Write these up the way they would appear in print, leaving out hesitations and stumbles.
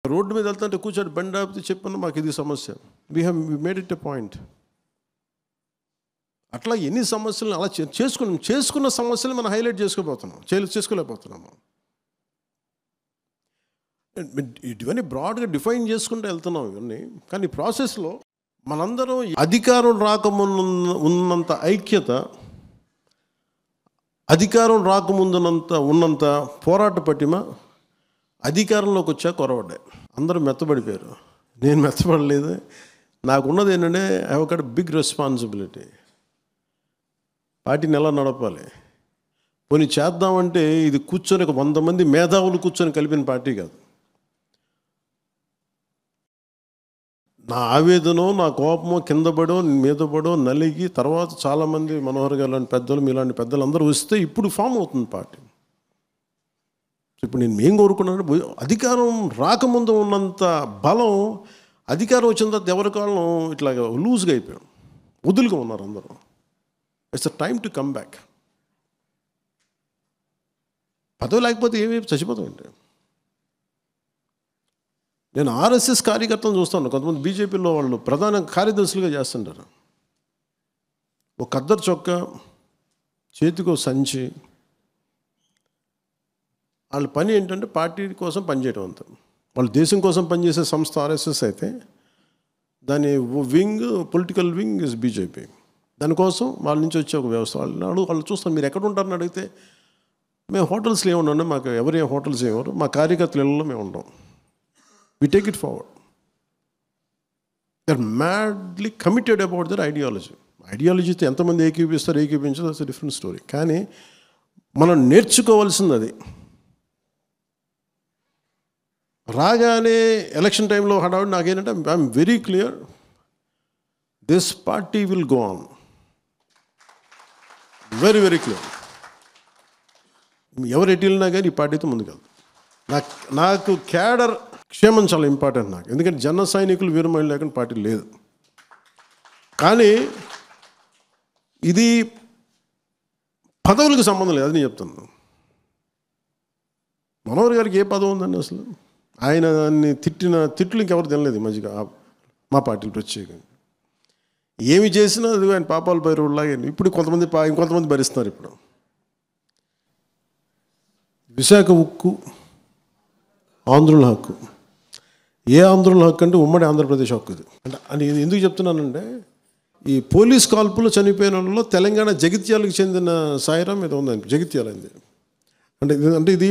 Road మీద వెళ్తుంటే కూర్చొని బండి ఆపితే చెప్పాను మాకు ఇది సమస్య. We made it a point. అట్లా ఎన్ని సమస్యలను అలా చేసుకున్న సమస్యలు మనం హైలైట్ చేసుకోలేకపోతున్నాము. ఇవన్నీ బ్రాడ్గా డిఫైన్ చేసుకుంటూ వెళ్తున్నాం ఇవన్నీ. కానీ ప్రాసెస్లో మనందరం అధికారం రాకముందు ఉన్నంత ఐక్యత, అధికారం రాకముందునంత ఉన్నంత పోరాట పటిమ అధికారంలోకి వచ్చాక కొరవడ్డాయి. అందరూ మెత్తబడిపోయారు. నేను మెత్తబడలేదు. నాకున్నది ఏంటంటే I have got big responsibility. పార్టీని ఎలా నడపాలి, పోనీ చేద్దామంటే ఇది కూర్చొని 100 మంది మేధావులు కూర్చొని కలిపిన పార్టీ కాదు. నా ఆవేదనో నా కోపమో కింద పడో మీద పడో నలిగి తర్వాత చాలామంది మనోహర్ గారు లాంటి పెద్దలు, మీలాంటి పెద్దలు అందరూ వస్తే ఇప్పుడు ఫామ్ అవుతుంది పార్టీ. ఇప్పుడు నేను ఏం కోరుకున్నాను, అధికారం రాకముందు ఉన్నంత బలం అధికారం వచ్చిన తర్వాత ఎవరి కాలం ఇట్లా లూజ్గా అయిపోయాం, వదులుగా ఉన్నారు అందరూ. It's a time to come back. పదవి లేకపోతే ఏమి చచ్చిపోతామంటే. నేను ఆర్ఎస్ఎస్ కార్యకర్తలను చూస్తాను. కొంతమంది బీజేపీలో వాళ్ళు ప్రధాన కార్యదర్శులుగా చేస్తుంటారు. ఒక ఖద్దరు చొక్కా, చేతికో సంచి. వాళ్ళ పని ఏంటంటే పార్టీ కోసం పనిచేయడం అంతా. వాళ్ళు దేశం కోసం పనిచేసే సంస్థ ఆర్ఎస్ఎస్ అయితే దాని wing, political wing is BJP. దానికోసం వాళ్ళ నుంచి వచ్చే ఒక వ్యవస్థ. వాళ్ళు చూస్తాను, మీరు ఎక్కడ ఉంటారని అడిగితే మేము హోటల్స్లో ఏమున్నాం, మాకు ఎవరేం హోటల్స్ ఏమరు, మా కార్యకర్తల ఇళ్ళలో మేము ఉంటాం. We take it forward. They are madly committed about their ideology. ఐడియాలజీతో ఎంతమంది ఏకీపించదు, దట్స్ ఎ డిఫరెంట్ స్టోరీ. కానీ మనం నేర్చుకోవాల్సింది అది. రాగానే ఎలక్షన్ టైంలో హడావుడి నాకేంటంటే I'm very clear, this party will go on. Very very clear. ఎవరు ఎటు వెళ్ళినా కానీ ఈ పార్టీతో ముందుకు వెళ్తాం. నాకు క్యాడర్ క్షేమం చాలా ఇంపార్టెంట్ నాకు. ఎందుకంటే జన సైనికులు వీరమహిళ లేకుండా పార్టీ లేదు. కానీ ఇది పదవులకు సంబంధం లేదు, అది నేను చెప్తాను. మనోహర్ గారికి ఏ పదవి ఉందండి అసలు? ఆయన దాన్ని తిట్లు ఇంకెవరు తినలేదు ఈ మధ్యగా మా పార్టీలు ప్రత్యేకంగా. ఏమి చేసినా అది ఆయన పాపాలు పైరులాగే. ఇప్పుడు ఇంకొంతమంది భరిస్తున్నారు. ఇప్పుడు విశాఖ ఉక్కు ఆంధ్రుల హక్కు. ఏ ఆంధ్రుల హక్కు అంటే ఉమ్మడి ఆంధ్రప్రదేశ్ హక్కు ఇది. అంటే ఎందుకు చెప్తున్నానంటే, ఈ పోలీస్ కాల్పులు చనిపోయిన వాళ్ళలో తెలంగాణ జగిత్యాలకు చెందిన సాయిరాం ఏదో ఉందండి, జగిత్యాలైంది. అంటే ఇది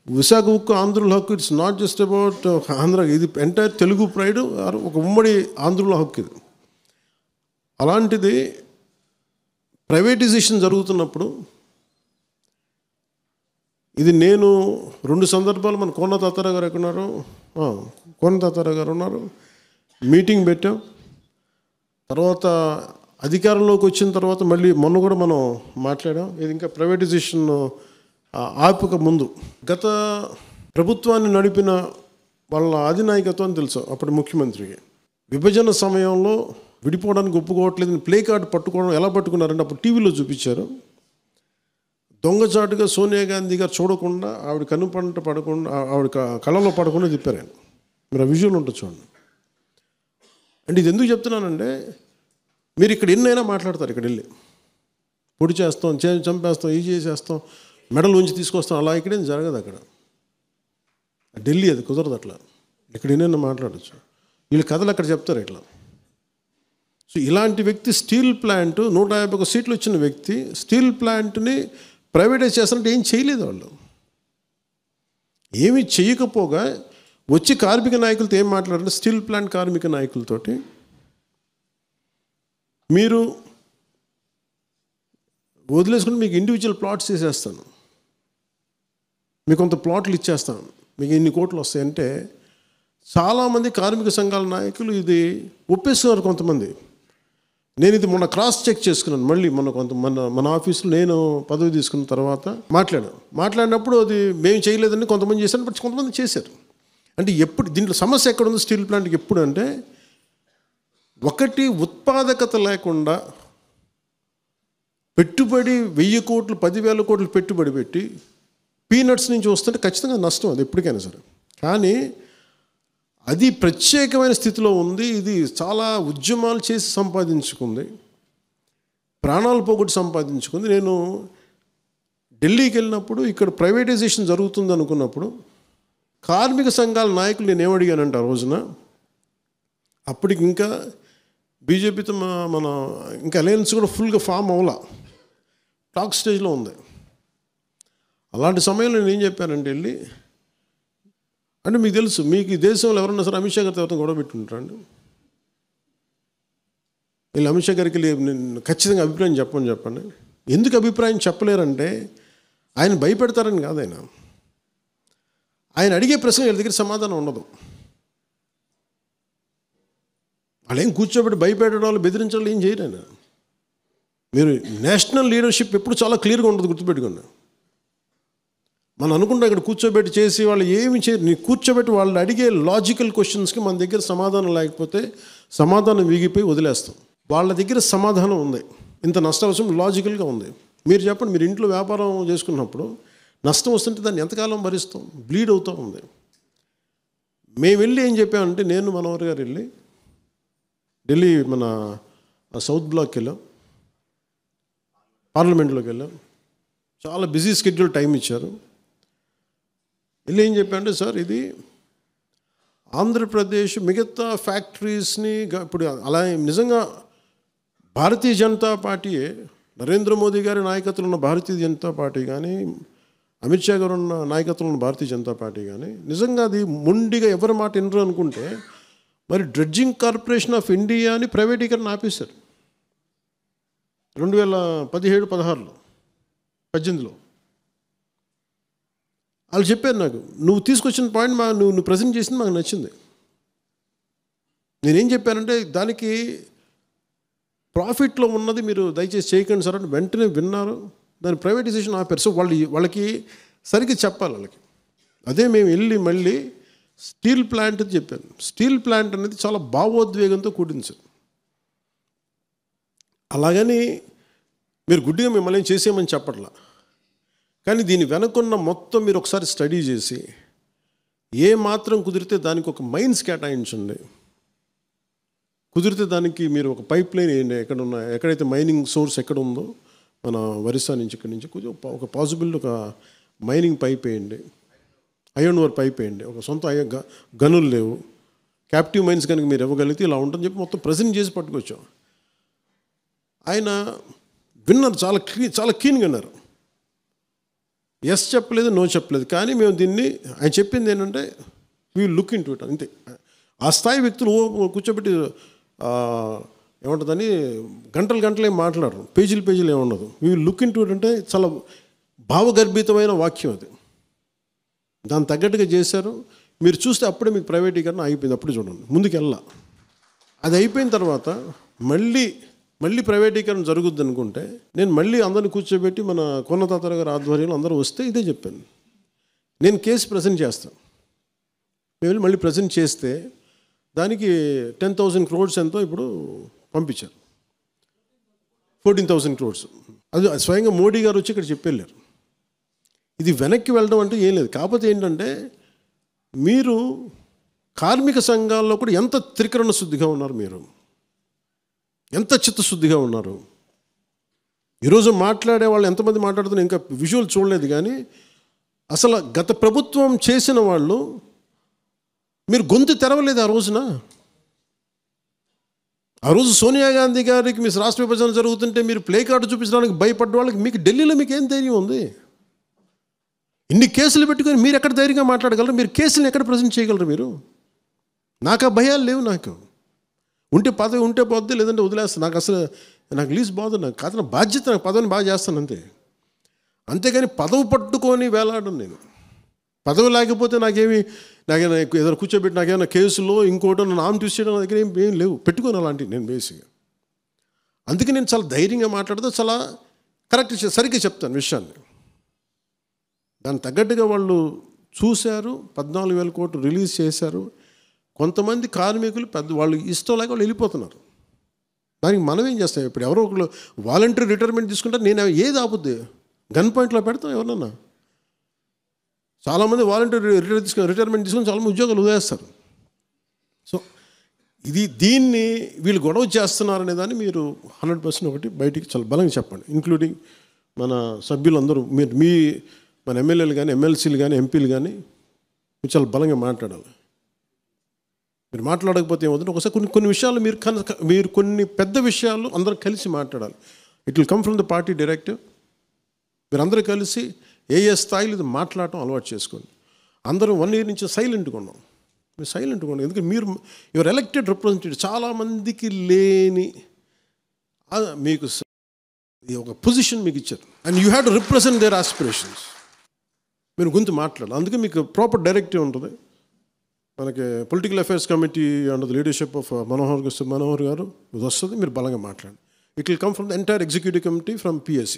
విశాఖ ఉక్కు ఆంధ్రుల హక్కు. It's not just about Andhra, ఇది ఎంటైర్ తెలుగు ప్రైడ్, ఒక ఉమ్మడి ఆంధ్రుల హక్కు ఇది. అలాంటిది ప్రైవేటైజేషన్ జరుగుతున్నప్పుడు ఇది నేను 2 సందర్భాలు మన కోన తాతారావు గారు ఎక్కడున్నారు, కోన తాతారావు గారు ఉన్నారు, మీటింగ్ పెట్టాం. తర్వాత అధికారంలోకి వచ్చిన తర్వాత మళ్ళీ మొన్న కూడా మనం మాట్లాడాం. ఇది ఇంకా ప్రైవేటైజేషన్ ఆపక ముందు గత ప్రభుత్వాన్ని నడిపిన వాళ్ళ అధినాయకత్వం తెలుసు అప్పుడు ముఖ్యమంత్రికి. విభజన సమయంలో విడిపోవడానికి ఒప్పుకోవట్లేదని ప్లే కార్డు పట్టుకోవడం ఎలా పట్టుకున్నారంటే అప్పుడు టీవీలో చూపించారు. దొంగచాటుగా సోనియా గాంధీ గారు చూడకుండా, ఆవిడ కనుపంట పడకుండా, ఆవిడ కళ్ళలో పడకుండా తిప్పారు ఆయన. మీరు ఆ విజువల్ ఉంటుంది చూడండి. అంటే ఇది ఎందుకు చెప్తున్నానంటే, మీరు ఇక్కడ ఎన్నైనా మాట్లాడతారు, ఇక్కడ వెళ్ళి పొడి చేస్తాం, చంపేస్తాం, ఇది చేసేస్తాం, మెడల్ ఉంచి తీసుకొస్తాం, అలా ఇక్కడేం జరగదు. అక్కడ ఢిల్లీ అది కుదరదు. అట్లా ఇక్కడ ఎన్నైనా మాట్లాడచ్చు. వీళ్ళు కథలు అక్కడ చెప్తారు ఇట్లా. సో ఇలాంటి వ్యక్తి స్టీల్ ప్లాంట్ 151 సీట్లు ఇచ్చిన వ్యక్తి స్టీల్ ప్లాంట్ని ప్రైవేటైజ్ చేస్తారంటే ఏం చేయలేదు. వాళ్ళు ఏమీ చేయకపోగా వచ్చి కార్మిక నాయకులతో ఏం మాట్లాడారంటే, స్టీల్ ప్లాంట్ కార్మిక నాయకులతోటి మీరు వదిలేసుకుని మీకు ఇండివిజువల్ ప్లాట్స్ చేసేస్తాను, మీకు కొంత ప్లాట్లు ఇచ్చేస్తాను, మీకు ఇన్ని కోట్లు వస్తాయంటే చాలామంది కార్మిక సంఘాల నాయకులు ఇది ఒప్పేస్తున్నారు. కొంతమంది నేను ఇది మొన్న క్రాస్ చెక్ చేసుకున్నాను. మళ్ళీ మన ఆఫీసులో నేను పదవి తీసుకున్న తర్వాత మాట్లాడినప్పుడు అది మేము చేయలేదని కొంతమంది చేశారు, బట్ కొంతమంది చేశారు. అంటే ఎప్పుడు దీంట్లో సమస్య ఎక్కడ ఉంది స్టీల్ ప్లాంట్కి ఎప్పుడు అంటే, ఒకటి ఉత్పాదకత లేకుండా పెట్టుబడి 1000 కోట్లు 10,000 కోట్లు పెట్టుబడి పెట్టి పీనట్స్ నుంచి వస్తుంటే ఖచ్చితంగా నష్టం అది ఎప్పటికైనా సరే. కానీ అది ప్రత్యేకమైన స్థితిలో ఉంది. ఇది చాలా ఉద్యమాలు చేసి సంపాదించుకుంది, ప్రాణాలు పోగొట్టి సంపాదించుకుంది. నేను ఢిల్లీకి వెళ్ళినప్పుడు ఇక్కడ ప్రైవేటైజేషన్ జరుగుతుంది అనుకున్నప్పుడు కార్మిక సంఘాల నాయకులు నేను ఏమడిగానంటే ఆ రోజున, అప్పటికి ఇంకా బీజేపీతో మన ఇంకా అలయన్స్ కూడా ఫుల్గా ఫామ్ అవ్వాల, టాక్ స్టేజ్లో ఉంది. అలాంటి సమయంలో నేను ఏం చెప్పానంటే వెళ్ళి, అంటే మీకు తెలుసు, మీకు ఈ దేశంలో ఎవరన్నా సరే అమిత్ షా గారితో ఎవరితో గొడవ పెట్టుకుంటారండి? వీళ్ళు అమిత్ షా గారికి నేను ఖచ్చితంగా అభిప్రాయం చెప్పండి. ఎందుకు అభిప్రాయం చెప్పలేరంటే ఆయన భయపెడతారని కాదు, ఆయన అడిగే ప్రశ్న వీళ్ళ దగ్గర సమాధానం ఉండదు. వాళ్ళు ఏం కూర్చోబెట్టి భయపెట్టడం వాళ్ళు బెదిరించడం ఏం చేయరు ఆయన. మీరు నేషనల్ లీడర్షిప్ ఎప్పుడు చాలా క్లియర్గా ఉంటుంది, గుర్తుపెట్టుకోండి. మనం అనుకుంటాం ఇక్కడ కూర్చోబెట్టి చేసి వాళ్ళు ఏమి చేయరు. నీ కూర్చోబెట్టి వాళ్ళు అడిగే లాజికల్ క్వశ్చన్స్కి మన దగ్గర సమాధానం లేకపోతే సమాధానం వీగిపోయి వదిలేస్తాం. వాళ్ళ దగ్గర సమాధానం ఉంది, ఇంత నష్టవసరం లాజికల్గా ఉంది. మీరు చెప్పండి, మీరు ఇంట్లో వ్యాపారం చేసుకున్నప్పుడు నష్టం వస్తుంటే దాన్ని ఎంతకాలం భరిస్తాం? బ్లీడ్ అవుతూ ఉంది. మేము వెళ్ళి ఏం చెప్పామంటే, నేను మనోహర్ గారు వెళ్ళి ఢిల్లీ మన సౌత్ బ్లాక్కి వెళ్ళాం, పార్లమెంట్లోకి వెళ్ళాం. చాలా బిజీ షెడ్యూల్ టైం ఇచ్చారు. వెళ్ళి ఏం చెప్పారంటే, సార్ ఇది ఆంధ్రప్రదేశ్ మిగతా ఫ్యాక్టరీస్ని ఇప్పుడు అలా నిజంగా భారతీయ జనతా పార్టీయే, నరేంద్ర మోదీ గారి నాయకత్వంలో ఉన్న భారతీయ జనతా పార్టీ కానీ, అమిత్ షా గారు ఉన్న నాయకత్వంలో ఉన్న భారతీయ జనతా పార్టీ కానీ నిజంగా అది మొండిగా ఎవరి మాట వినరు అనుకుంటే, మరి డ్రెడ్జింగ్ కార్పొరేషన్ ఆఫ్ ఇండియాని ప్రైవేటీకరణ ఆపేశారు 2017-18లో 18లో. వాళ్ళు చెప్పారు నాకు, నువ్వు తీసుకొచ్చిన పాయింట్ నువ్వు ప్రజెంట్ చేసింది మాకు నచ్చింది. నేనేం చెప్పానంటే, దానికి ప్రాఫిట్లో ఉన్నది మీరు దయచేసి చేయకండి సార్ అంటే వెంటనే విన్నారు, దాని ప్రైవేటైజేషన్ ఆపారు. సో వాళ్ళకి సరిగ్గా చెప్పాలి వాళ్ళకి. అదే మేము వెళ్ళి మళ్ళీ స్టీల్ ప్లాంట్ అని చెప్పాను. స్టీల్ ప్లాంట్ అనేది చాలా భావోద్వేగంతో కూడింది సార్. అలాగని మీరు గుడ్డిగా మిమ్మల్ని చేసేయమని చెప్పట్లా, కానీ దీని వెనకున్న మొత్తం మీరు ఒకసారి స్టడీ చేసి ఏ మాత్రం కుదిరితే దానికి ఒక మైన్స్ కేటాయించండి. కుదిరితే దానికి మీరు ఒక పైప్ లైన్ వేయండి. ఎక్కడైతే మైనింగ్ సోర్స్ ఎక్కడ ఉందో మన ఒరిస్సా నుంచి ఇక్కడి నుంచి ఒక పాసిబుల్ ఒక మైనింగ్ పైప్ వేయండి, ఐరన్ ఓర్ పైప్ వేయండి. ఒక సొంత గనులు లేవు, క్యాప్టివ్ మైన్స్ కనుక మీరు ఇవ్వగలిగితే ఇలా ఉంటుందని చెప్పి మొత్తం ప్రజెంట్ చేసి పట్టుకొచ్చాం. ఆయన విన్నారు, చాలా కీన్గా విన్నారు. ఎస్ చెప్పలేదు, నో చెప్పలేదు. కానీ మేము దీన్ని, ఆయన చెప్పింది ఏంటంటే we look in to it, అంతే. ఆ స్థాయి వ్యక్తులు కూర్చోబెట్టి ఏముంటుందని గంటలు మాట్లాడరు, పేజీలు ఏముండదు. We look in to it అంటే చాలా భావగర్భితమైన వాక్యం అది. దాన్ని తగ్గట్టుగా చేశారు. మీరు చూస్తే అప్పుడే మీకు ప్రైవేటీకరణ అయిపోయింది. అప్పుడు చూడండి, ముందుకు వెళ్ళా. అది అయిపోయిన తర్వాత మళ్ళీ ప్రైవేటీకరణ జరుగుద్ది అనుకుంటే నేను మళ్ళీ అందరిని కూర్చోబెట్టి మన కొన్నతాతర గారి ఆధ్వర్యంలో అందరూ వస్తే ఇదే చెప్పాను, నేను కేసు ప్రజెంట్ చేస్తాను. మేము మళ్ళీ ప్రజెంట్ చేస్తే దానికి 10,000 crores ఎంతో ఇప్పుడు పంపించారు, 14,000 crores. అది స్వయంగా మోడీ గారు వచ్చి ఇక్కడ చెప్పెళ్ళారు. ఇది వెనక్కి వెళ్ళడం అంటే ఏం లేదు. కాకపోతే ఏంటంటే, మీరు కార్మిక సంఘాల్లో కూడా ఎంత త్రికరణ శుద్ధిగా ఉన్నారు, మీరు ఎంత చిత్తశుద్ధిగా ఉన్నారు. ఈరోజు మాట్లాడే వాళ్ళు ఎంతమంది మాట్లాడుతున్నారు ఇంకా విజువల్ చూడలేదు, కానీ అసలు గత ప్రభుత్వం చేసిన వాళ్ళు మీరు గొంతు తెరవలేదు ఆ రోజున. ఆ రోజు సోనియా గాంధీ గారికి మీ రాష్ట్ర విభజన జరుగుతుంటే మీరు ప్లే కార్డు చూపించడానికి భయపడ్డ వాళ్ళకి మీకు ఢిల్లీలో మీకు ఏం ధైర్యం ఉంది? ఇన్ని కేసులు పెట్టుకొని మీరు ఎక్కడ ధైర్యంగా మాట్లాడగలరు? మీరు కేసులను ఎక్కడ ప్రజెంట్ చేయగలరు? మీరు నాకు ఆ భయాలు లేవు. నాకు ఉంటే పదవి ఉంటే పోద్ది, లేదంటే వదిలేస్తాను. నాకు లీజ్ బాధ. నాకు కాదు, నా బాధ్యత. నాకు పదవిని బాగా చేస్తాను అంతే. అంతేగాని పదవి పట్టుకొని వేలాడను నేను. పదవి లేకపోతే నాకేమి ఏదైనా కూర్చోబెట్టి నాకేమైనా కేసులో ఇంకోటో నన్ను ఆమె ట్విస్ట్ చేయడం నా దగ్గర ఏం లేవు, పెట్టుకొని అలాంటివి నేను బేసిక్గా. అందుకే నేను చాలా ధైర్యంగా మాట్లాడుతూ చాలా కరెక్ట్ సరిగ్గా చెప్తాను విషయాన్ని. దానికి తగ్గట్టుగా వాళ్ళు చూశారు, 14,000 కోట్లు రిలీజ్ చేశారు. కొంతమంది కార్మికులు వాళ్ళు ఇష్టం లేక వాళ్ళు వెళ్ళిపోతున్నారు. దానికి మనం ఏం చేస్తాం? ఇప్పుడు ఎవరో ఒకరు వాలంటరీ రిటైర్మెంట్ తీసుకుంటే నేను ఏది ఆపుద్ది? గన్ పాయింట్లో పెడతాం ఎవరన్నా. చాలామంది వాలంటరీ రిటైర్మెంట్ తీసుకొని చాలామంది ఉద్యోగాలు వదిలేస్తారు. దీన్ని వీళ్ళు గొడవ చేస్తున్నారనే దాన్ని మీరు 100% ఒకటి బయటికి చాలా బలంగా చెప్పండి. ఇంక్లూడింగ్ మన సభ్యులందరూ, మన ఎమ్మెల్యేలు కానీ, ఎమ్మెల్సీలు కానీ, ఎంపీలు కానీ మీరు చాలా బలంగా మాట్లాడాలి. మీరు మాట్లాడకపోతే ఏమవుతుంది, ఒకసారి కొన్ని విషయాలు మీరు కొన్ని పెద్ద విషయాలు అందరూ కలిసి మాట్లాడాలి. It will come from the party directive. మీరు అందరూ కలిసి ఏ స్థాయిలో ఇది మాట్లాడటం అలవాటు చేసుకోండి. అందరూ 1 year నుంచి సైలెంట్గా ఉన్నాం. మీరు సైలెంట్గా ఉండండి. ఎందుకంటే మీరు యువర్ ఎలక్టెడ్ రిప్రజెంటేటివ్. చాలామందికి లేని మీకు ఒక పొజిషన్ మీకు ఇచ్చారు. And you have to represent their aspirations. మీరు గొంతు మాట్లాడాలి. అందుకే మీకు ప్రాపర్ డైరెక్టివ్ ఉంటుంది. మనకి political affairs committee under the leadership of Manohar garu ఇది వస్తుంది. మీరు బలంగా మాట్లాడండి. It will come from the entire executive committee from PSC.